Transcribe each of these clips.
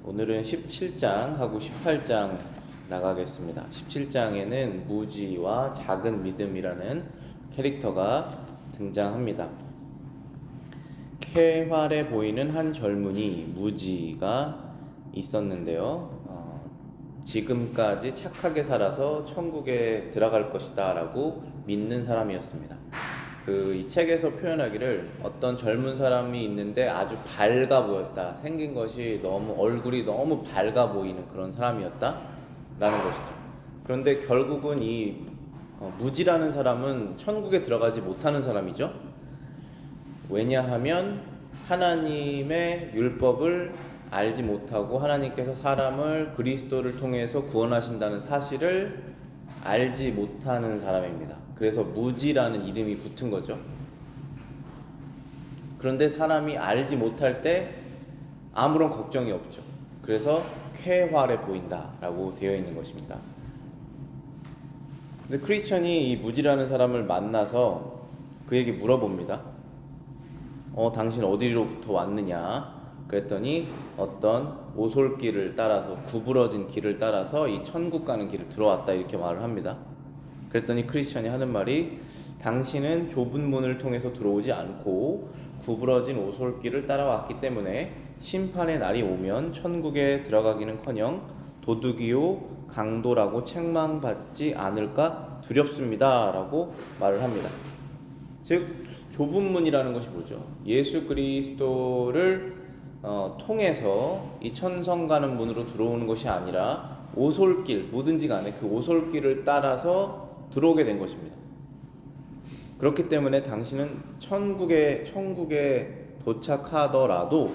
오늘은 17장하고 18장 나가겠습니다. 17장에는 무지와 작은 믿음이라는 캐릭터가 등장합니다. 쾌활해 보이는 한 젊은이 무지가 있었는데요. 지금까지 착하게 살아서 천국에 들어갈 것이다 라고 믿는 사람이었습니다. 이 책에서 표현하기를 어떤 젊은 사람이 있는데 아주 밝아 보였다. 생긴 것이 얼굴이 너무 밝아 보이는 그런 사람이었다 라는 것이죠. 그런데 결국은 이 무지라는 사람은 천국에 들어가지 못하는 사람이죠. 왜냐하면 하나님의 율법을 알지 못하고 하나님께서 사람을 그리스도를 통해서 구원하신다는 사실을 알지 못하는 사람입니다. 그래서 무지라는 이름이 붙은 거죠. 그런데 사람이 알지 못할 때 아무런 걱정이 없죠. 그래서 쾌활해 보인다라고 되어 있는 것입니다. 근데 크리스천이 이 무지라는 사람을 만나서 그에게 물어봅니다. 당신 어디로부터 왔느냐? 그랬더니 어떤 오솔길을 따라서 구부러진 길을 따라서 이 천국 가는 길을 들어왔다 이렇게 말을 합니다. 그랬더니 크리스천이 하는 말이 당신은 좁은 문을 통해서 들어오지 않고 구부러진 오솔길을 따라왔기 때문에 심판의 날이 오면 천국에 들어가기는커녕 도둑이요 강도라고 책망받지 않을까 두렵습니다 라고 말을 합니다. 즉 좁은 문이라는 것이 뭐죠? 예수 그리스도를 통해서 이 천성 가는 문으로 들어오는 것이 아니라 오솔길, 뭐든지 간에 그 오솔길을 따라서 들어오게 된 것입니다. 그렇기 때문에 당신은 천국에 도착하더라도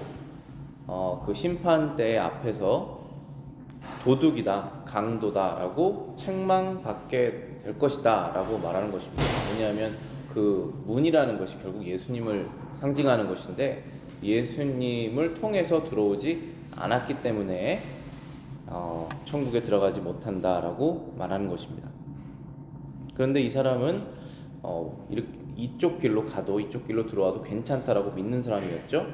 그 심판대 앞에서 도둑이다, 강도다라고 책망받게 될 것이다 라고 말하는 것입니다. 왜냐하면 그 문이라는 것이 결국 예수님을 상징하는 것인데 예수님을 통해서 들어오지 않았기 때문에 천국에 들어가지 못한다라고 말하는 것입니다. 그런데 이 사람은 이쪽 길로 가도 이쪽 길로 들어와도 괜찮다라고 믿는 사람이었죠.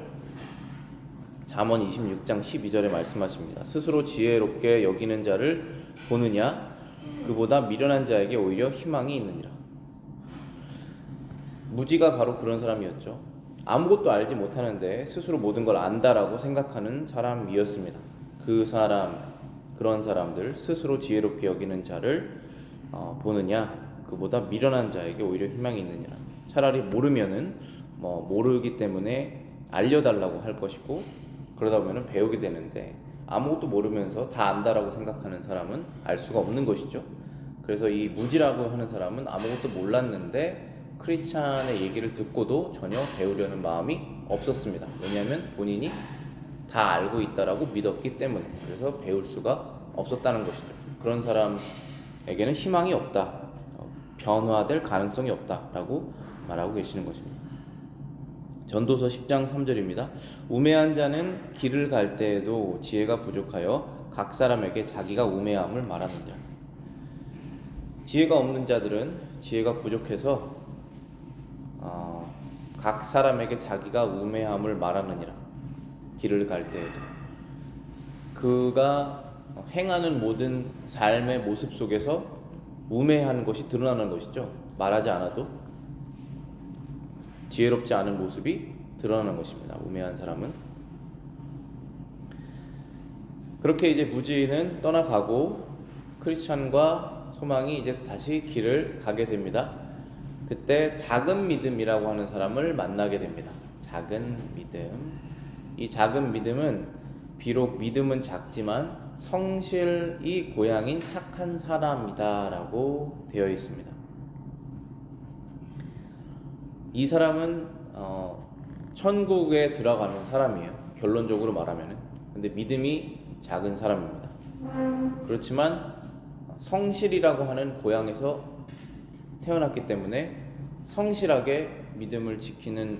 잠언 26장 12절에 말씀하십니다. 스스로 지혜롭게 여기는 자를 보느냐? 그보다 미련한 자에게 오히려 희망이 있느니라. 무지가 바로 그런 사람이었죠. 아무것도 알지 못하는데 스스로 모든 걸 안다라고 생각하는 사람이었습니다. 그런 사람들, 스스로 지혜롭게 여기는 자를 보느냐? 그보다 미련한 자에게 오히려 희망이 있느니라. 차라리 모르면은 모르기 때문에 알려달라고 할 것이고 그러다 보면은 배우게 되는데 아무것도 모르면서 다 안다라고 생각하는 사람은 알 수가 없는 것이죠. 그래서 이 무지라고 하는 사람은 아무것도 몰랐는데 크리스찬의 얘기를 듣고도 전혀 배우려는 마음이 없었습니다. 왜냐하면 본인이 다 알고 있다라고 믿었기 때문에. 그래서 배울 수가 없었다는 것이죠. 그런 사람에게는 희망이 없다, 변화될 가능성이 없다라고 말하고 계시는 것입니다. 전도서 10장 3절입니다. 우매한 자는 길을 갈 때에도 지혜가 부족하여 각 사람에게 자기가 우매함을 말하느니라. 지혜가 없는 자들은 지혜가 부족해서 각 사람에게 자기가 우매함을 말하느니라. 길을 갈 때에도 그가 행하는 모든 삶의 모습 속에서 우매한 것이 드러나는 것이죠. 말하지 않아도 지혜롭지 않은 모습이 드러나는 것입니다. 우매한 사람은. 그렇게 이제 무지는 떠나가고 크리스찬과 소망이 이제 다시 길을 가게 됩니다. 그때 작은 믿음이라고 하는 사람을 만나게 됩니다. 작은 믿음. 이 작은 믿음은 비록 믿음은 작지만 성실이 고향인 착한 사람이다라고 되어 있습니다. 이 사람은 천국에 들어가는 사람이에요. 결론적으로 말하면은. 근데 믿음이 작은 사람입니다. 그렇지만 성실이라고 하는 고향에서 태어났기 때문에 성실하게 믿음을 지키는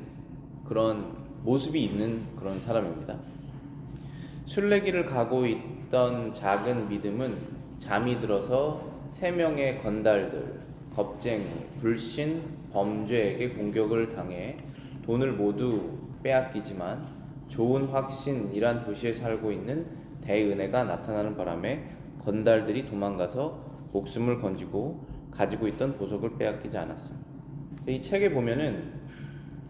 그런 모습이 있는 그런 사람입니다. 순례길을 가고 있던 작은 믿음은 잠이 들어서 3명의 건달들, 겁쟁이, 불신, 범죄에게 공격을 당해 돈을 모두 빼앗기지만 좋은 확신이란 도시에 살고 있는 대은혜가 나타나는 바람에 건달들이 도망가서 목숨을 건지고 가지고 있던 보석을 빼앗기지 않았습니다. 이 책에 보면은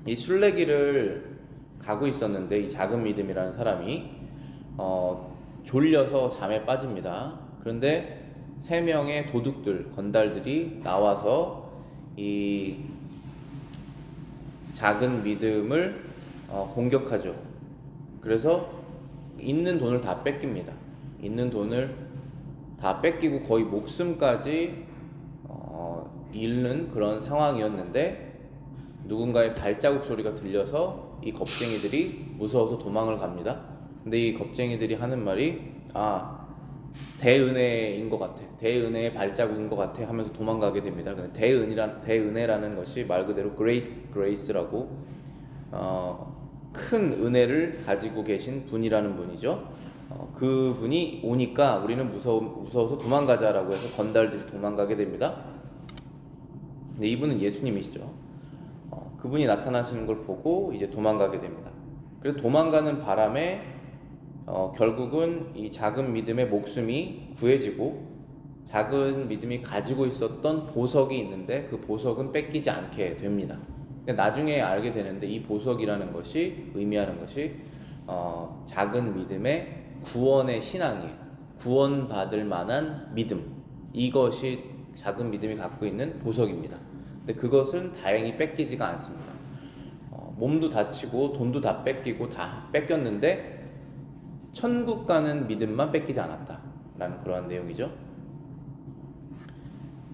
이 순례길을 가고 있었는데 이 작은 믿음이라는 사람이 졸려서 잠에 빠집니다. 그런데 3명의 도둑들, 건달들이 나와서 이 작은 믿음을 공격하죠. 그래서 있는 돈을 다 뺏깁니다. 있는 돈을 다 뺏기고 거의 목숨까지 잃는 그런 상황이었는데 누군가의 발자국 소리가 들려서 이 겁쟁이들이 무서워서 도망을 갑니다. 근데 이 겁쟁이들이 하는 말이 대은혜인 것 같아, 대은혜의 발자국인 것 같아 하면서 도망가게 됩니다. 근데 대은혜라는 것이 말 그대로 Great Grace라고 큰 은혜를 가지고 계신 분이라는 분이죠. 그 분이 오니까 우리는 무서워서 도망가자라고 해서 건달들이 도망가게 됩니다. 근데 이분은 예수님이시죠. 그분이 나타나시는 걸 보고 이제 도망가게 됩니다. 그래서 도망가는 바람에 결국은 이 작은 믿음의 목숨이 구해지고 작은 믿음이 가지고 있었던 보석이 있는데 그 보석은 뺏기지 않게 됩니다. 근데 나중에 알게 되는데 이 보석이라는 것이 의미하는 것이 작은 믿음의 구원의 신앙이에요. 구원받을 만한 믿음, 이것이 작은 믿음이 갖고 있는 보석입니다. 근데 그것은 다행히 뺏기지가 않습니다. 몸도 다치고 돈도 다 뺏기고 다 뺏겼는데 천국 가는 믿음만 뺏기지 않았다라는 그러한 내용이죠.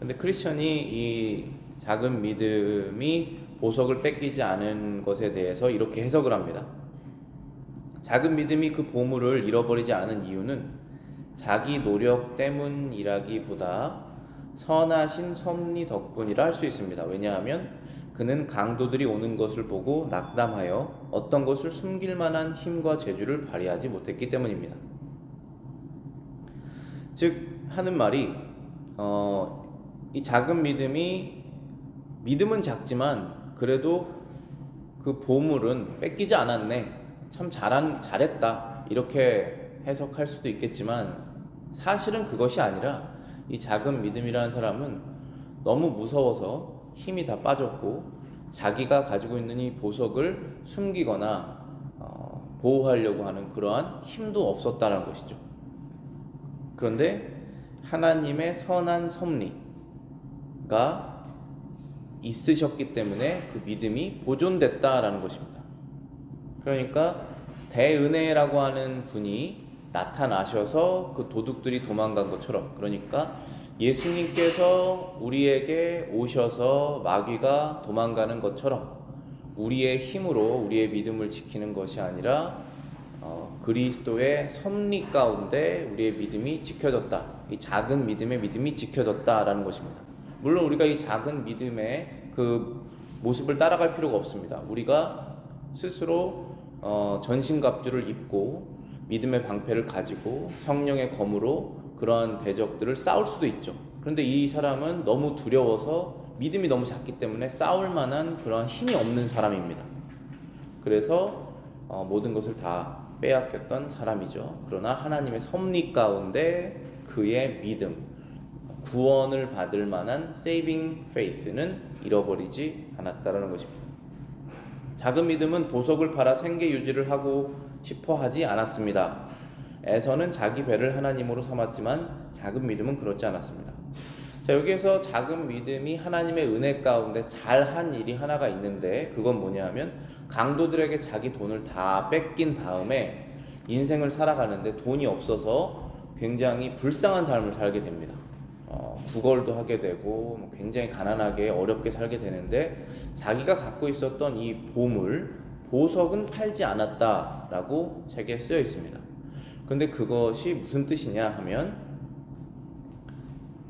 근데 크리스천이 이 작은 믿음이 보석을 뺏기지 않은 것에 대해서 이렇게 해석을 합니다. 작은 믿음이 그 보물을 잃어버리지 않은 이유는 자기 노력 때문이라기보다 선하신 섭리 덕분이라 할 수 있습니다. 왜냐하면 그는 강도들이 오는 것을 보고 낙담하여 어떤 것을 숨길 만한 힘과 재주를 발휘하지 못했기 때문입니다. 즉 하는 말이 이 작은 믿음은 작지만 그래도 그 보물은 뺏기지 않았네, 참 잘했다, 이렇게 해석할 수도 있겠지만 사실은 그것이 아니라 이 작은 믿음이라는 사람은 너무 무서워서 힘이 다 빠졌고 자기가 가지고 있는 이 보석을 숨기거나 보호하려고 하는 그러한 힘도 없었다는 것이죠. 그런데 하나님의 선한 섭리가 있으셨기 때문에 그 믿음이 보존됐다라는 것입니다. 그러니까 대은혜라고 하는 분이 나타나셔서 그 도둑들이 도망간 것처럼, 그러니까 예수님께서 우리에게 오셔서 마귀가 도망가는 것처럼 우리의 힘으로 우리의 믿음을 지키는 것이 아니라 그리스도의 섭리 가운데 우리의 믿음이 지켜졌다, 이 작은 믿음의 믿음이 지켜졌다라는 것입니다. 물론 우리가 이 작은 믿음의 그 모습을 따라갈 필요가 없습니다. 우리가 스스로 전신갑주를 입고 믿음의 방패를 가지고 성령의 검으로 그러한 대적들을 싸울 수도 있죠. 그런데 이 사람은 너무 두려워서 믿음이 너무 작기 때문에 싸울 만한 그러한 힘이 없는 사람입니다. 그래서 모든 것을 다 빼앗겼던 사람이죠. 그러나 하나님의 섭리 가운데 그의 믿음, 구원을 받을 만한 saving faith는 잃어버리지 않았다라는 것입니다. 작은 믿음은 보석을 팔아 생계 유지를 하고 싶어 하지 않았습니다. 에서는 자기 배를 하나님으로 삼았지만 작은 믿음은 그렇지 않았습니다. 자, 여기에서 작은 믿음이 하나님의 은혜 가운데 잘한 일이 하나가 있는데 그건 뭐냐 하면 강도들에게 자기 돈을 다 뺏긴 다음에 인생을 살아가는데 돈이 없어서 굉장히 불쌍한 삶을 살게 됩니다. 구걸도 하게 되고 굉장히 가난하게 어렵게 살게 되는데 자기가 갖고 있었던 이 보석은 팔지 않았다라고 책에 쓰여 있습니다. 그런데 그것이 무슨 뜻이냐 하면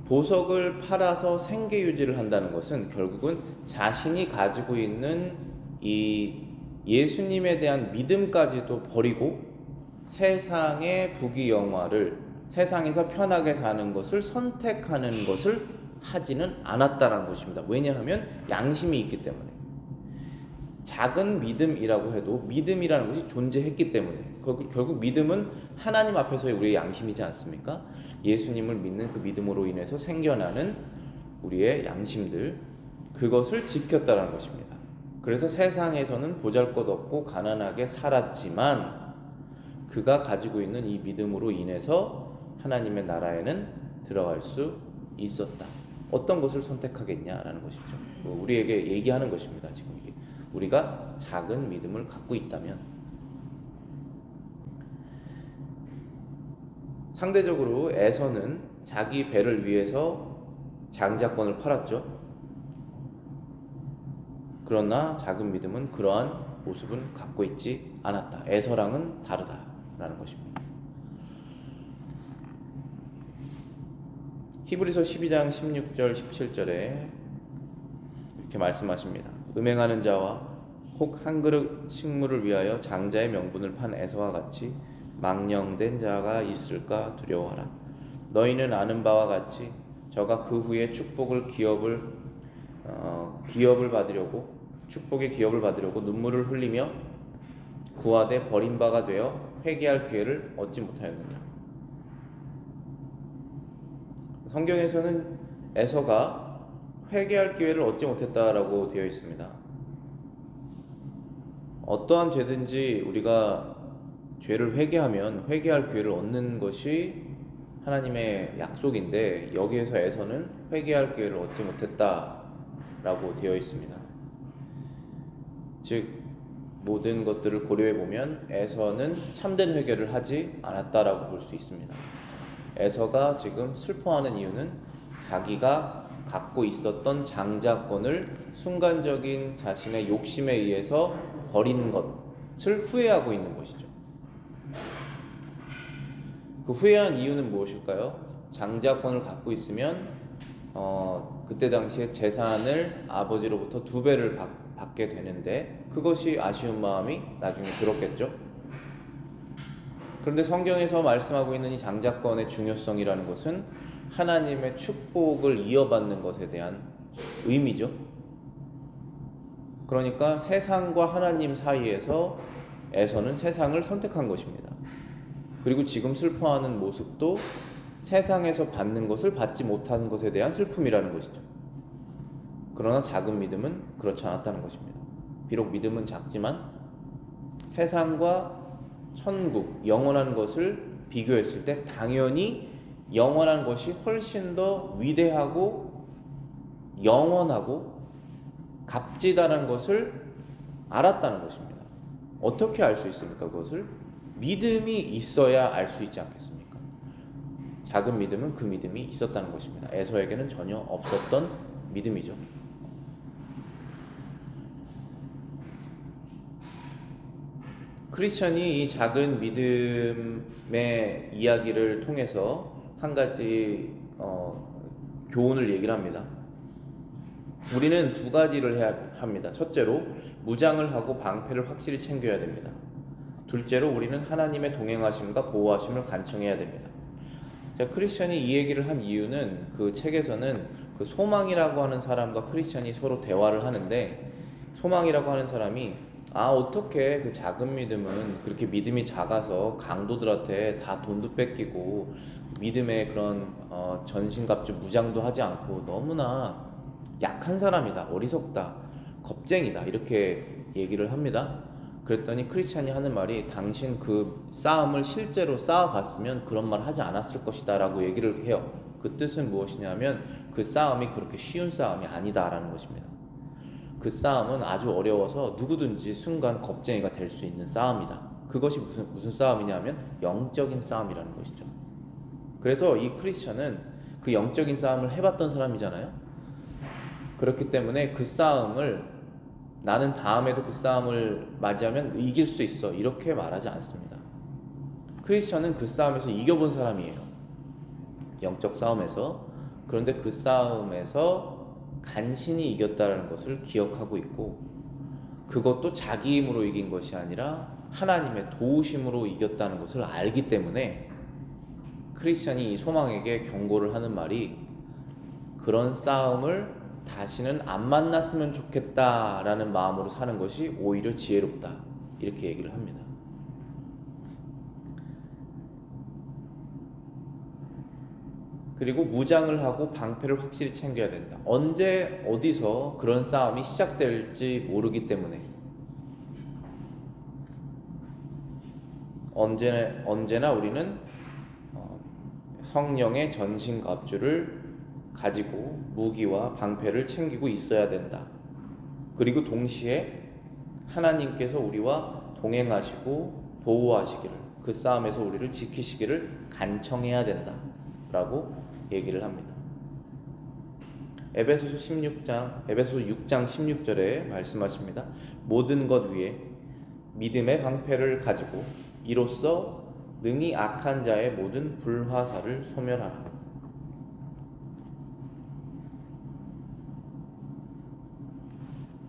보석을 팔아서 생계 유지를 한다는 것은 결국은 자신이 가지고 있는 이 예수님에 대한 믿음까지도 버리고 세상의 부귀영화를, 세상에서 편하게 사는 것을 선택하는 것을 하지는 않았다라는 것입니다. 왜냐하면 양심이 있기 때문에. 작은 믿음이라고 해도 믿음이라는 것이 존재했기 때문에 결국 믿음은 하나님 앞에서의 우리의 양심이지 않습니까? 예수님을 믿는 그 믿음으로 인해서 생겨나는 우리의 양심들, 그것을 지켰다는 것입니다. 그래서 세상에서는 보잘것없고 가난하게 살았지만 그가 가지고 있는 이 믿음으로 인해서 하나님의 나라에는 들어갈 수 있었다. 어떤 것을 선택하겠냐라는 것이죠. 우리에게 얘기하는 것입니다. 지금 이게 우리가 작은 믿음을 갖고 있다면, 상대적으로 에서는 자기 배를 위해서 장자권을 팔았죠. 그러나 작은 믿음은 그러한 모습은 갖고 있지 않았다. 에서랑은 다르다라는 것입니다. 히브리서 12장 16절 17절에 이렇게 말씀하십니다. 음행하는 자와 혹 한 그릇 식물을 위하여 장자의 명분을 판 에서와 같이 망령된 자가 있을까 두려워하라. 너희는 아는 바와 같이 저가 그 후에 축복의 기업을 받으려고 눈물을 흘리며 구하되 버린 바가 되어 회개할 기회를 얻지 못하였느냐. 성경에서는 에서가 회개할 기회를 얻지 못했다라고 되어 있습니다. 어떠한 죄든지 우리가 죄를 회개하면 회개할 기회를 얻는 것이 하나님의 약속인데, 여기에서 에서는 회개할 기회를 얻지 못했다라고 되어 있습니다. 즉 모든 것들을 고려해 보면 에서는 참된 회개를 하지 않았다라고 볼 수 있습니다. 에서가 지금 슬퍼하는 이유는 자기가 갖고 있었던 장자권을 순간적인 자신의 욕심에 의해서 버린 것을 후회하고 있는 것이죠. 그 후회한 이유는 무엇일까요? 장자권을 갖고 있으면 그때 당시에 재산을 아버지로부터 2배를 받게 되는데 그것이 아쉬운 마음이 나중에 들었겠죠. 그런데 성경에서 말씀하고 있는 이 장자권의 중요성이라는 것은 하나님의 축복을 이어받는 것에 대한 의미죠. 그러니까 세상과 하나님 사이에서 에서는 세상을 선택한 것입니다. 그리고 지금 슬퍼하는 모습도 세상에서 받는 것을 받지 못하는 것에 대한 슬픔이라는 것이죠. 그러나 작은 믿음은 그렇지 않았다는 것입니다. 비록 믿음은 작지만 세상과 천국, 영원한 것을 비교했을 때 당연히 영원한 것이 훨씬 더 위대하고 영원하고 값지다는 것을 알았다는 것입니다. 어떻게 알 수 있습니까? 그것을 믿음이 있어야 알 수 있지 않겠습니까? 작은 믿음은 그 믿음이 있었다는 것입니다. 에서에게는 전혀 없었던 믿음이죠. 크리스천이 이 작은 믿음의 이야기를 통해서 한 가지 교훈을 얘기를 합니다. 우리는 2가지를 해야 합니다. 첫째로 무장을 하고 방패를 확실히 챙겨야 됩니다. 둘째로 우리는 하나님의 동행하심과 보호하심을 간청해야 됩니다. 크리스천이 이 얘기를 한 이유는 그 책에서는 그 소망이라고 하는 사람과 크리스천이 서로 대화를 하는데, 소망이라고 하는 사람이 어떻게 그 작은 믿음은 그렇게 믿음이 작아서 강도들한테 다 돈도 뺏기고 믿음의 그런 전신갑주 무장도 하지 않고 너무나 약한 사람이다, 어리석다, 겁쟁이다, 이렇게 얘기를 합니다. 그랬더니 크리스찬이 하는 말이, 당신 그 싸움을 실제로 싸워봤으면 그런 말 하지 않았을 것이다 라고 얘기를 해요. 그 뜻은 무엇이냐면 그 싸움이 그렇게 쉬운 싸움이 아니다라는 것입니다. 그 싸움은 아주 어려워서 누구든지 순간 겁쟁이가 될 수 있는 싸움이다. 그것이 무슨 싸움이냐면 영적인 싸움이라는 것이죠. 그래서 이 크리스찬은 그 영적인 싸움을 해봤던 사람이잖아요. 그렇기 때문에 그 싸움을, 나는 다음에도 그 싸움을 맞이하면 이길 수 있어, 이렇게 말하지 않습니다. 크리스천은 그 싸움에서 이겨본 사람이에요. 영적 싸움에서. 그런데 그 싸움에서 간신히 이겼다는 것을 기억하고 있고, 그것도 자기 힘으로 이긴 것이 아니라 하나님의 도우심으로 이겼다는 것을 알기 때문에 크리스천이 이 소망에게 경고를 하는 말이, 그런 싸움을 다시는 안 만났으면 좋겠다라는 마음으로 사는 것이 오히려 지혜롭다, 이렇게 얘기를 합니다. 그리고 무장을 하고 방패를 확실히 챙겨야 된다. 언제 어디서 그런 싸움이 시작될지 모르기 때문에 언제나 우리는 성령의 전신갑주를 가지고 무기와 방패를 챙기고 있어야 된다. 그리고 동시에 하나님께서 우리와 동행하시고 보호하시기를, 그 싸움에서 우리를 지키시기를 간청해야 된다 라고 얘기를 합니다. 에베소서 6장 16절에 말씀하십니다. 모든 것 위에 믿음의 방패를 가지고 이로써 능히 악한 자의 모든 불화살을 소멸하라.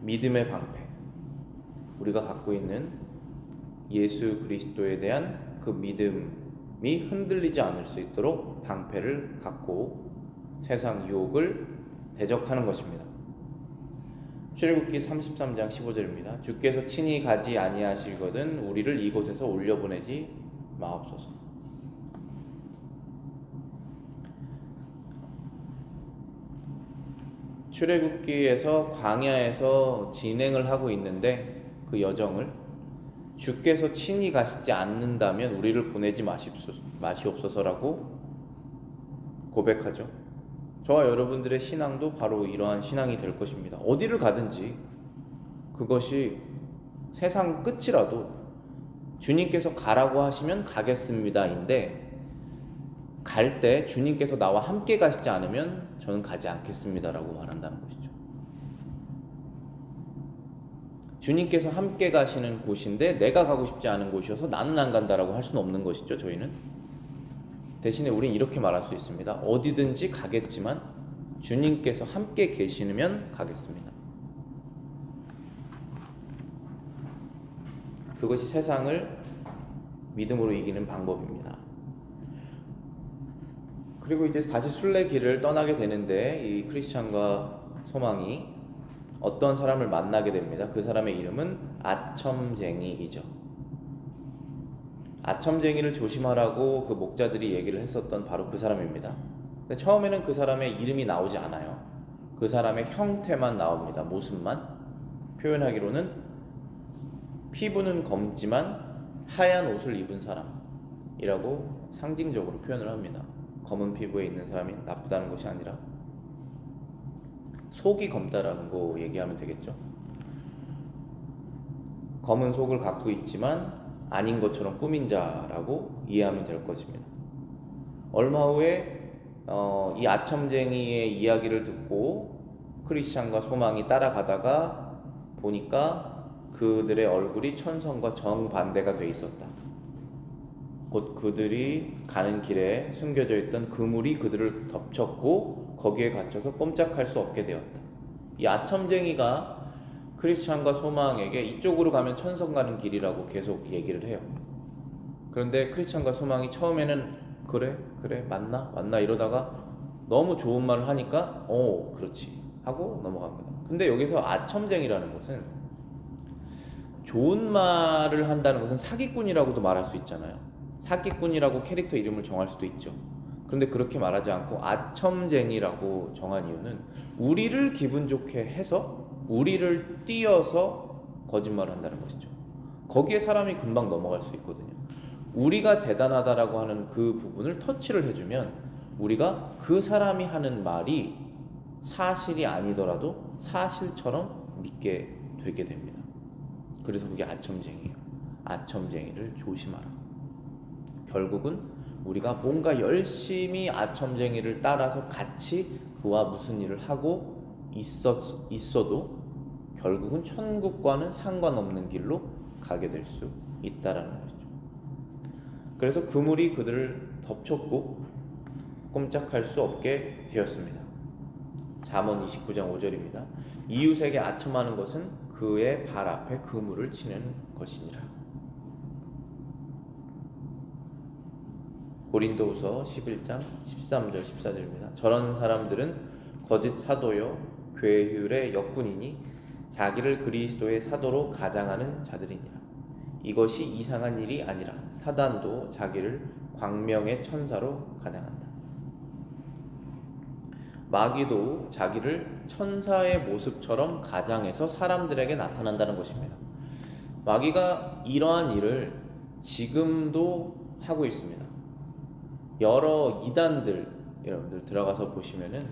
믿음의 방패, 우리가 갖고 있는 예수 그리스도에 대한 그 믿음이 흔들리지 않을 수 있도록 방패를 갖고 세상 유혹을 대적하는 것입니다. 출애굽기 33장 15절입니다. 주께서 친히 가지 아니하시거든 우리를 이곳에서 올려보내지 마옵소서. 출애굽기에서 광야에서 진행을 하고 있는데 그 여정을 주께서 친히 가시지 않는다면 우리를 보내지 마시옵소서라고 고백하죠. 저와 여러분들의 신앙도 바로 이러한 신앙이 될 것입니다. 어디를 가든지 그것이 세상 끝이라도 주님께서 가라고 하시면 가겠습니다인데, 갈 때 주님께서 나와 함께 가시지 않으면 저는 가지 않겠습니다라고 말한다는 것이죠. 주님께서 함께 가시는 곳인데 내가 가고 싶지 않은 곳이어서 나는 안 간다라고 할 수는 없는 것이죠. 저희는 대신에 우린 이렇게 말할 수 있습니다. 어디든지 가겠지만 주님께서 함께 계시면 가겠습니다. 그것이 세상을 믿음으로 이기는 방법입니다. 그리고 이제 다시 순례길을 떠나게 되는데 이 크리스찬과 소망이 어떤 사람을 만나게 됩니다. 그 사람의 이름은 아첨쟁이이죠. 아첨쟁이를 조심하라고 그 목자들이 얘기를 했었던 바로 그 사람입니다. 근데 처음에는 그 사람의 이름이 나오지 않아요. 그 사람의 형태만 나옵니다. 모습만. 표현하기로는 피부는 검지만 하얀 옷을 입은 사람이라고 상징적으로 표현을 합니다. 검은 피부에 있는 사람이 나쁘다는 것이 아니라 속이 검다라는 거 얘기하면 되겠죠. 검은 속을 갖고 있지만 아닌 것처럼 꾸민 자라고 이해하면 될 것입니다. 얼마 후에 이 아첨쟁이의 이야기를 듣고 크리스찬과 소망이 따라가다가 보니까 그들의 얼굴이 천성과 정반대가 돼 있었다. 곧 그들이 가는 길에 숨겨져 있던 그물이 그들을 덮쳤고 거기에 갇혀서 꼼짝할 수 없게 되었다. 이 아첨쟁이가 크리스찬과 소망에게 이쪽으로 가면 천성 가는 길이라고 계속 얘기를 해요. 그런데 크리스찬과 소망이 처음에는 그래 맞나 이러다가 너무 좋은 말을 하니까 그렇지 하고 넘어갑니다. 근데 여기서 아첨쟁이라는 것은 좋은 말을 한다는 것은 사기꾼이라고도 말할 수 있잖아요. 사기꾼이라고 캐릭터 이름을 정할 수도 있죠. 그런데 그렇게 말하지 않고 아첨쟁이라고 정한 이유는 우리를 기분 좋게 해서 우리를 띄어서 거짓말을 한다는 것이죠. 거기에 사람이 금방 넘어갈 수 있거든요. 우리가 대단하다라고 하는 그 부분을 터치를 해주면 우리가 그 사람이 하는 말이 사실이 아니더라도 사실처럼 믿게 되게 됩니다. 그래서 그게 아첨쟁이에요. 아첨쟁이를 조심하라. 결국은 우리가 뭔가 열심히 아첨쟁이를 따라서 같이 그와 무슨 일을 하고 있어도 결국은 천국과는 상관없는 길로 가게 될 수 있다라는 것이죠. 그래서 그물이 그들을 덮쳤고 꼼짝할 수 없게 되었습니다. 잠언 29장 5절입니다. 이웃에게 아첨하는 것은 그의 발 앞에 그물을 치는 것이니라. 고린도후서 11장 13절 14절입니다. 저런 사람들은 거짓 사도요 괴휼의 역군이니 자기를 그리스도의 사도로 가장하는 자들이니라. 이것이 이상한 일이 아니라 사단도 자기를 광명의 천사로 가장한다. 마귀도 자기를 천사의 모습처럼 가장해서 사람들에게 나타난다는 것입니다. 마귀가 이러한 일을 지금도 하고 있습니다. 여러 이단들 여러분들 들어가서 보시면은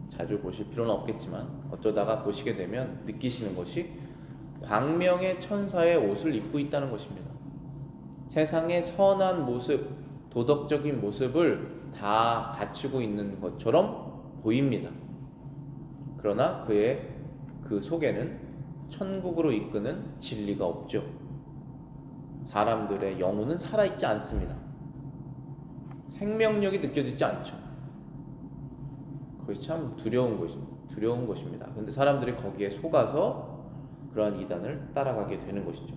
자주 보실 필요는 없겠지만 어쩌다가 보시게 되면 느끼시는 것이 광명의 천사의 옷을 입고 있다는 것입니다. 세상의 선한 모습, 도덕적인 모습을 다 갖추고 있는 것처럼 보입니다. 그러나 그의 그 속에는 천국으로 이끄는 진리가 없죠. 사람들의 영혼은 살아있지 않습니다. 생명력이 느껴지지 않죠. 그것이 참 두려운 것입니다. 그런데 사람들이 거기에 속아서 그러한 이단을 따라가게 되는 것이죠.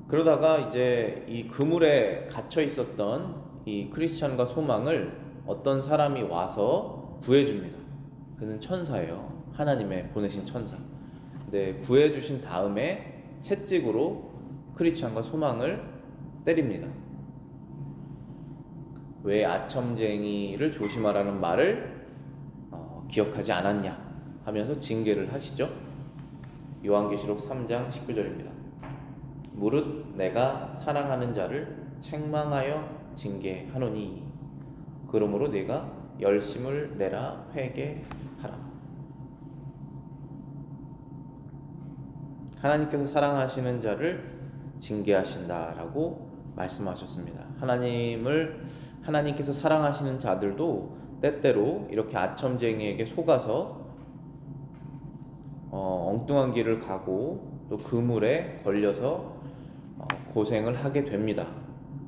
그러다가 이제 이 그물에 갇혀 있었던 이 크리스천과 소망을 어떤 사람이 와서 구해줍니다. 그는 천사예요. 하나님의 보내신 천사. 근데 구해주신 다음에 채찍으로 크리스천과 소망을 때립니다. 왜 아첨쟁이를 조심하라는 말을 기억하지 않았냐 하면서 징계를 하시죠. 요한계시록 3장 19절입니다. 무릇 내가 사랑하는 자를 책망하여 징계하노니 그러므로 네가 열심을 내라 회개하라. 하나님께서 사랑하시는 자를 징계하신다라고 말씀하셨습니다. 하나님께서 사랑하시는 자들도 때때로 이렇게 아첨쟁이에게 속아서 엉뚱한 길을 가고 또 그물에 걸려서 고생을 하게 됩니다.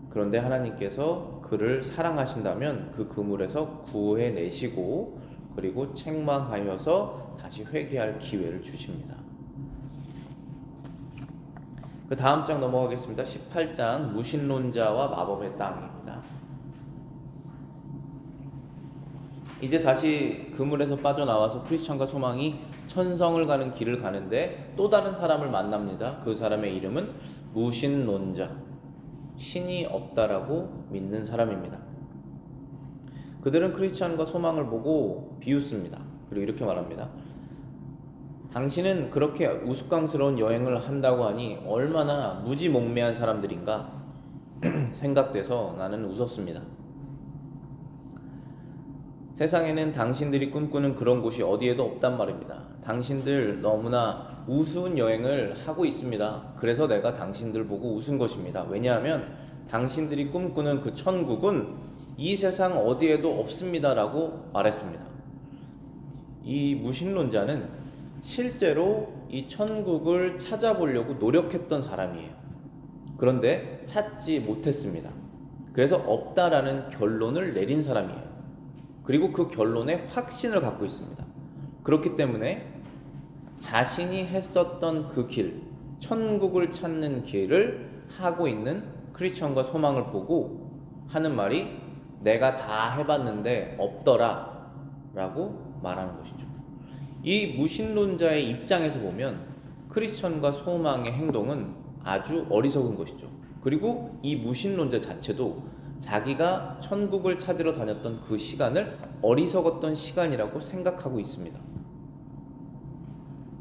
그런데 하나님께서 그를 사랑하신다면 그 그물에서 구해내시고 그리고 책망하여서 다시 회개할 기회를 주십니다. 그 다음 장 넘어가겠습니다. 18장 무신론자와 마법의 땅입니다. 이제 다시 그물에서 빠져나와서 크리스천과 소망이 천성을 가는 길을 가는데 또 다른 사람을 만납니다. 그 사람의 이름은 무신론자, 신이 없다라고 믿는 사람입니다. 그들은 크리스천과 소망을 보고 비웃습니다. 그리고 이렇게 말합니다. 당신은 그렇게 우스꽝스러운 여행을 한다고 하니 얼마나 무지몽매한 사람들인가 생각돼서 나는 웃었습니다. 세상에는 당신들이 꿈꾸는 그런 곳이 어디에도 없단 말입니다. 당신들 너무나 우스운 여행을 하고 있습니다. 그래서 내가 당신들 보고 웃은 것입니다. 왜냐하면 당신들이 꿈꾸는 그 천국은 이 세상 어디에도 없습니다라고 말했습니다. 이 무신론자는 실제로 이 천국을 찾아보려고 노력했던 사람이에요. 그런데 찾지 못했습니다. 그래서 없다라는 결론을 내린 사람이에요. 그리고 그 결론에 확신을 갖고 있습니다. 그렇기 때문에 자신이 했었던 그 길, 천국을 찾는 길을 하고 있는 크리스천과 소망을 보고 하는 말이 내가 다 해봤는데 없더라 라고 말하는 것이죠. 이 무신론자의 입장에서 보면 크리스천과 소망의 행동은 아주 어리석은 것이죠. 그리고 이 무신론자 자체도 자기가 천국을 찾으러 다녔던 그 시간을 어리석었던 시간이라고 생각하고 있습니다.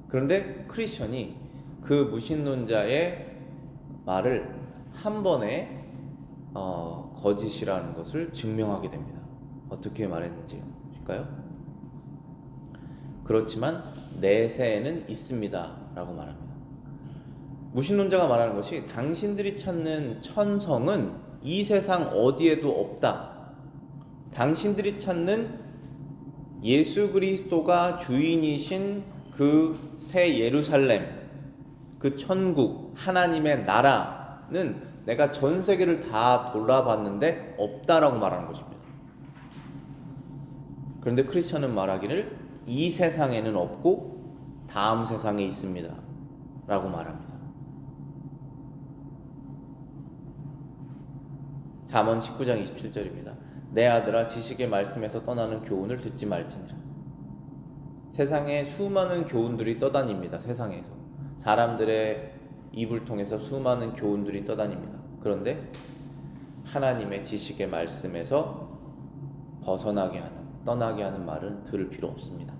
그런데 크리스천이 그 무신론자의 말을 한 번에 거짓이라는 것을 증명하게 됩니다. 어떻게 말했는지 볼까요? 그렇지만 내세에는 있습니다 라고 말합니다. 무신론자가 말하는 것이 당신들이 찾는 천성은 이 세상 어디에도 없다. 당신들이 찾는 예수 그리스도가 주인이신 그 새 예루살렘, 그 천국, 하나님의 나라는 내가 전 세계를 다 돌아봤는데 없다라고 말하는 것입니다. 그런데 크리스천은 말하기를 이 세상에는 없고 다음 세상에 있습니다 라고 말합니다. 잠언 19장 27절입니다. 내 아들아 지식의 말씀에서 떠나는 교훈을 듣지 말지니라. 세상에 수많은 교훈들이 떠다닙니다. 세상에서 사람들의 입을 통해서 수많은 교훈들이 떠다닙니다. 그런데 하나님의 지식의 말씀에서 벗어나게 하는, 떠나게 하는 말은 들을 필요 없습니다.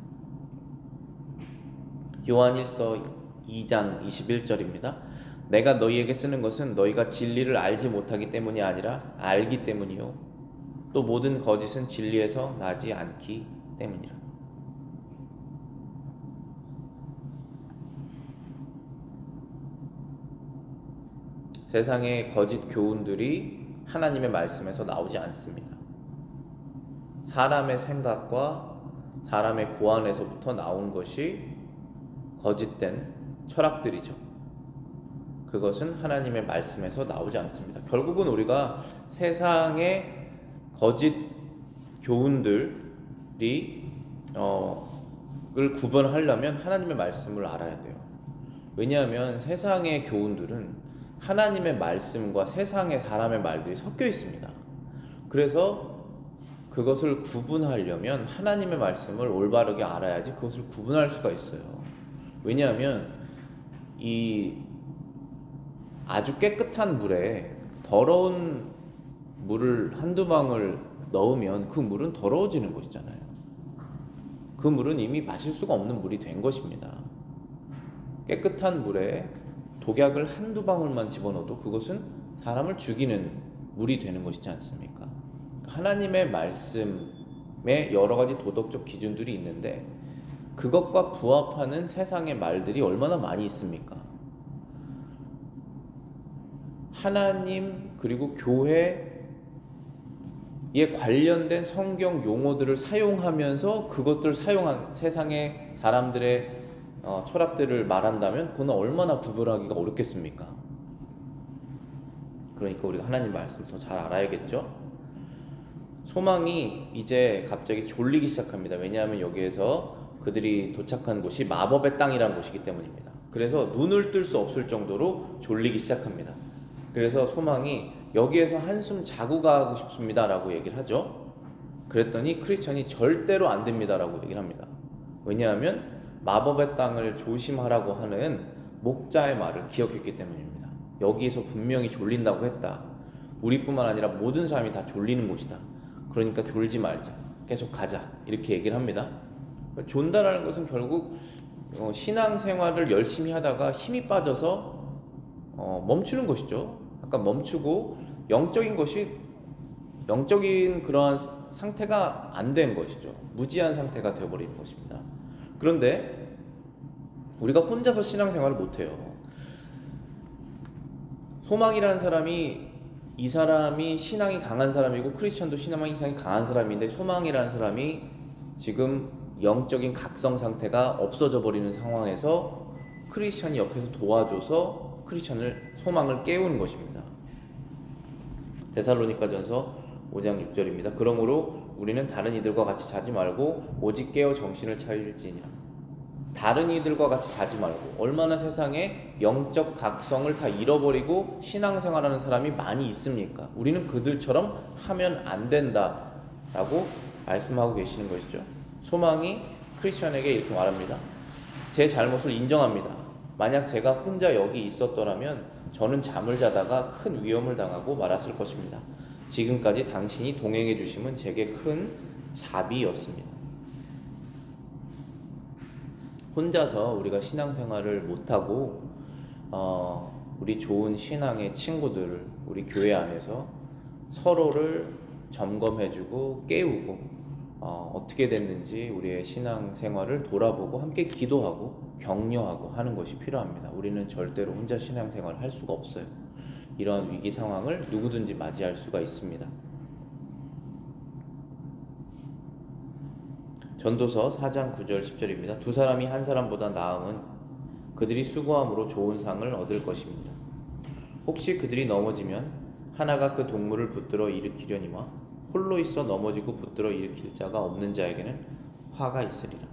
요한일서 2장 21절입니다. 내가 너희에게 쓰는 것은 너희가 진리를 알지 못하기 때문이 아니라 알기 때문이요 또 모든 거짓은 진리에서 나지 않기 때문이라. 세상의 거짓 교훈들이 하나님의 말씀에서 나오지 않습니다. 사람의 생각과 사람의 고안에서부터 나온 것이 거짓된 철학들이죠. 그것은 하나님의 말씀에서 나오지 않습니다. 결국은 우리가 세상의 거짓 교훈들이 을 구분하려면 하나님의 말씀을 알아야 돼요. 왜냐하면 세상의 교훈들은 하나님의 말씀과 세상의 사람의 말들이 섞여 있습니다. 그래서 그것을 구분하려면 하나님의 말씀을 올바르게 알아야지 그것을 구분할 수가 있어요. 왜냐하면 이 아주 깨끗한 물에 더러운 물을 한두 방울 넣으면 그 물은 더러워지는 것이잖아요. 그 물은 이미 마실 수가 없는 물이 된 것입니다. 깨끗한 물에 독약을 한두 방울만 집어넣어도 그것은 사람을 죽이는 물이 되는 것이지 않습니까? 하나님의 말씀에 여러 가지 도덕적 기준들이 있는데 그것과 부합하는 세상의 말들이 얼마나 많이 있습니까? 하나님 그리고 교회에 관련된 성경 용어들을 사용하면서 그것들을 사용한 세상의 사람들의 철학들을 말한다면 그건 얼마나 구분하기가 어렵겠습니까? 그러니까 우리가 하나님 말씀을 더 잘 알아야겠죠? 소망이 이제 갑자기 졸리기 시작합니다. 왜냐하면 여기에서 그들이 도착한 곳이 마법의 땅이라는 곳이기 때문입니다. 그래서 눈을 뜰 수 없을 정도로 졸리기 시작합니다. 그래서 소망이 여기에서 한숨 자고 가고 싶습니다 라고 얘기를 하죠. 그랬더니 크리스천이 절대로 안 됩니다 라고 얘기를 합니다. 왜냐하면 마법의 땅을 조심하라고 하는 목자의 말을 기억했기 때문입니다. 여기에서 분명히 졸린다고 했다. 우리뿐만 아니라 모든 사람이 다 졸리는 곳이다. 그러니까 졸지 말자. 계속 가자. 이렇게 얘기를 합니다. 존다라는 것은 결국 신앙생활을 열심히 하다가 힘이 빠져서 멈추는 것이죠. 아까 멈추고 영적인 그러한 상태가 안 된 것이죠. 무지한 상태가 되어버리는 것입니다. 그런데 우리가 혼자서 신앙생활을 못해요. 소망이라는 사람이 이 사람이 신앙이 강한 사람이고 크리스천도 신앙이 강한 사람인데 소망이라는 사람이 지금 영적인 각성 상태가 없어져 버리는 상황에서 크리스천이 옆에서 도와줘서 크리스천을 소망을 깨우는 것입니다. 데살로니가전서 5장 6절입니다. 그러므로 우리는 다른 이들과 같이 자지 말고 오직 깨어 정신을 차릴지니라. 다른 이들과 같이 자지 말고, 얼마나 세상에 영적 각성을 다 잃어버리고 신앙생활하는 사람이 많이 있습니까? 우리는 그들처럼 하면 안 된다라고 말씀하고 계시는 것이죠. 소망이 크리스천에게 이렇게 말합니다. 제 잘못을 인정합니다. 만약 제가 혼자 여기 있었더라면 저는 잠을 자다가 큰 위험을 당하고 말았을 것입니다. 지금까지 당신이 동행해 주심은 제게 큰 자비였습니다. 혼자서 우리가 신앙생활을 못하고 우리 좋은 신앙의 친구들을 우리 교회 안에서 서로를 점검해주고 깨우고 어떻게 됐는지 우리의 신앙생활을 돌아보고 함께 기도하고 격려하고 하는 것이 필요합니다. 우리는 절대로 혼자 신앙생활을 할 수가 없어요. 이러한 위기 상황을 누구든지 맞이할 수가 있습니다. 전도서 4장 9절 10절입니다. 두 사람이 한 사람보다 나음은 그들이 수고함으로 좋은 상을 얻을 것입니다. 혹시 그들이 넘어지면 하나가 그 동물을 붙들어 일으키려니와 홀로 있어 넘어지고 붙들어 일으킬 자가 없는 자에게는 화가 있으리라.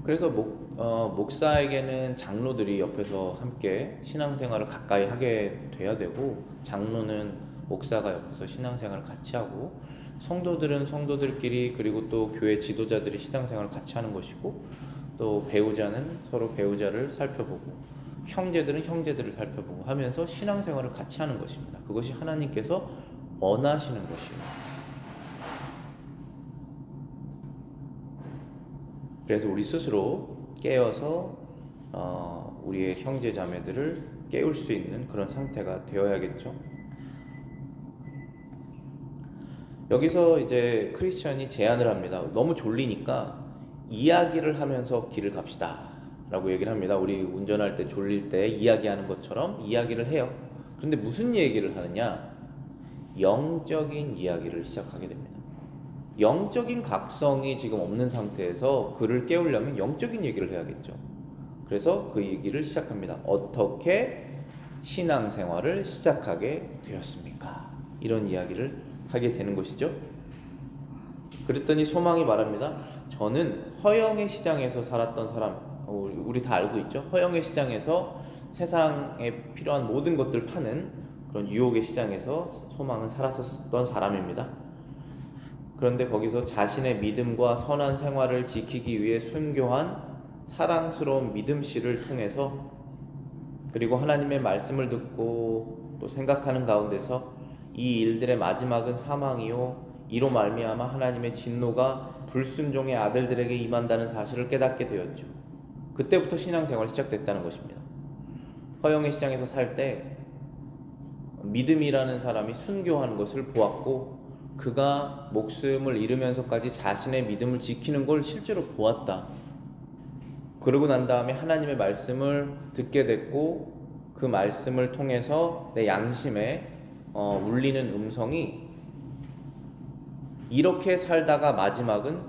그래서 목사에게는 장로들이 옆에서 함께 신앙생활을 가까이 하게 돼야 되고, 장로는 목사가 옆에서 신앙생활을 같이 하고, 성도들은 성도들끼리, 그리고 또 교회 지도자들이 신앙생활을 같이 하는 것이고, 또 배우자는 서로 배우자를 살펴보고, 형제들은 형제들을 살펴보고 하면서 신앙생활을 같이 하는 것입니다. 그것이 하나님께서 원하시는 것입니다. 그래서 우리 스스로 깨어서 우리의 형제 자매들을 깨울 수 있는 그런 상태가 되어야겠죠. 여기서 이제 크리스천이 제안을 합니다. 너무 졸리니까 이야기를 하면서 길을 갑시다 라고 얘기를 합니다. 우리 운전할 때 졸릴 때 이야기하는 것처럼 이야기를 해요. 그런데 무슨 얘기를 하느냐? 영적인 이야기를 시작하게 됩니다. 영적인 각성이 지금 없는 상태에서 그를 깨우려면 영적인 얘기를 해야겠죠. 그래서 그 얘기를 시작합니다. 어떻게 신앙생활을 시작하게 되었습니까? 이런 이야기를 하게 되는 것이죠. 그랬더니 소망이 말합니다. 저는 허영의 시장에서 살았던 사람, 우리 다 알고 있죠. 허영의 시장에서 세상에 필요한 모든 것들 파는 그런 유혹의 시장에서 소망은 살았었던 사람입니다. 그런데 거기서 자신의 믿음과 선한 생활을 지키기 위해 순교한 사랑스러운 믿음씨를 통해서, 그리고 하나님의 말씀을 듣고 또 생각하는 가운데서 이 일들의 마지막은 사망이요, 이로 말미암아 하나님의 진노가 불순종의 아들들에게 임한다는 사실을 깨닫게 되었죠. 그때부터 신앙생활이 시작됐다는 것입니다. 허영의 시장에서 살 때 믿음이라는 사람이 순교하는 것을 보았고, 그가 목숨을 잃으면서까지 자신의 믿음을 지키는 걸 실제로 보았다. 그러고 난 다음에 하나님의 말씀을 듣게 됐고, 그 말씀을 통해서 내 양심에 울리는 음성이 이렇게 살다가 마지막은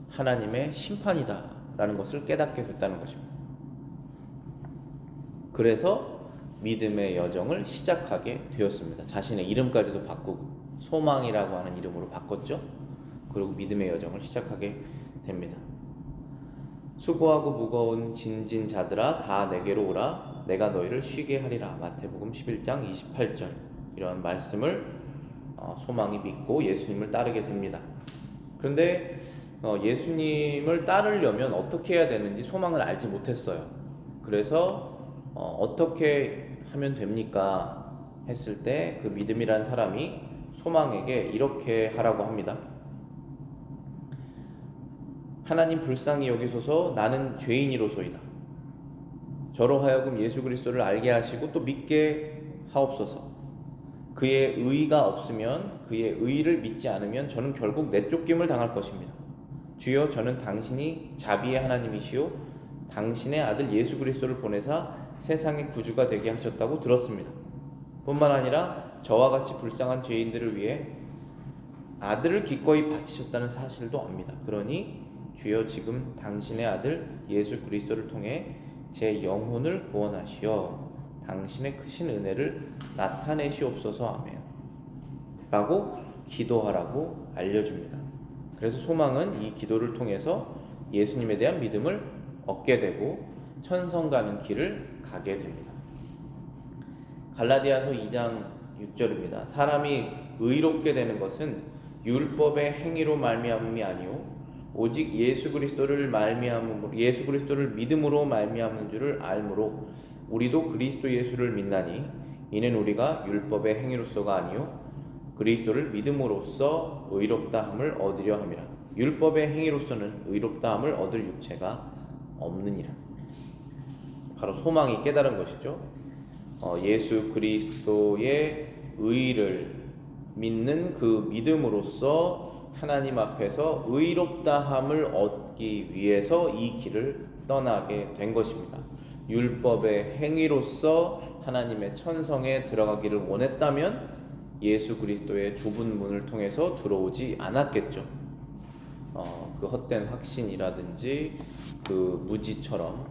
하나님의 심판이다 라는 것을 깨닫게 됐다는 것입니다. 그래서 믿음의 여정을 시작하게 되었습니다. 자신의 이름까지도 바꾸고 소망이라고 하는 이름으로 바꿨죠. 그리고 믿음의 여정을 시작하게 됩니다. 수고하고 무거운 짐진 자들아 다 내게로 오라, 내가 너희를 쉬게 하리라. 마태복음 11장 28절. 이러한 말씀을 소망이 믿고 예수님을 따르게 됩니다. 그런데 예수님을 따르려면 어떻게 해야 되는지 소망을 알지 못했어요. 그래서 어떻게 하면 됩니까? 했을 때 그 믿음이라는 사람이 소망에게 이렇게 하라고 합니다. 하나님 불쌍히 여기소서, 나는 죄인이로소이다. 저로 하여금 예수 그리스도를 알게 하시고 또 믿게 하옵소서. 그의 의가 없으면, 그의 의를 믿지 않으면 저는 결국 내쫓김을 당할 것입니다. 주여, 저는 당신이 자비의 하나님이시오 당신의 아들 예수 그리스도를 보내사 세상의 구주가 되게 하셨다고 들었습니다. 뿐만 아니라 저와 같이 불쌍한 죄인들을 위해 아들을 기꺼이 바치셨다는 사실도 압니다. 그러니 주여, 지금 당신의 아들 예수 그리스도를 통해 제 영혼을 구원하시어 당신의 크신 은혜를 나타내시옵소서. 아멘 라고 기도하라고 알려줍니다. 그래서 소망은 이 기도를 통해서 예수님에 대한 믿음을 얻게 되고 천성 가는 길을 가게 됩니다. 갈라디아서 2장 6절입니다. 사람이 의롭게 되는 것은 율법의 행위로 말미암음이 아니요 오직 예수 그리스도를 믿음으로 말미암는 줄을 알므로 우리도 그리스도 예수를 믿나니 이는 우리가 율법의 행위로서가 아니요 그리스도를 믿음으로써 의롭다함을 얻으려 함이라. 율법의 행위로서는 의롭다함을 얻을 육체가 없느니라. 바로 소망이 깨달은 것이죠. 예수 그리스도의 의를 믿는 그 믿음으로써 하나님 앞에서 의롭다함을 얻기 위해서 이 길을 떠나게 된 것입니다. 율법의 행위로서 하나님의 천성에 들어가기를 원했다면 예수 그리스도의 좁은 문을 통해서 들어오지 않았겠죠. 그 헛된 확신이라든지 그 무지처럼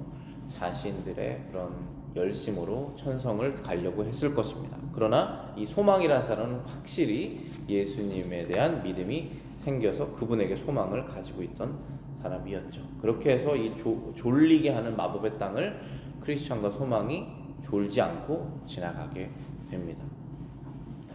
자신들의 그런 열심으로 천성을 가려고 했을 것입니다. 그러나 이 소망이라는 사람은 확실히 예수님에 대한 믿음이 생겨서 그분에게 소망을 가지고 있던 사람이었죠. 그렇게 해서 이 졸리게 하는 마법의 땅을 크리스천과 소망이 졸지 않고 지나가게 됩니다.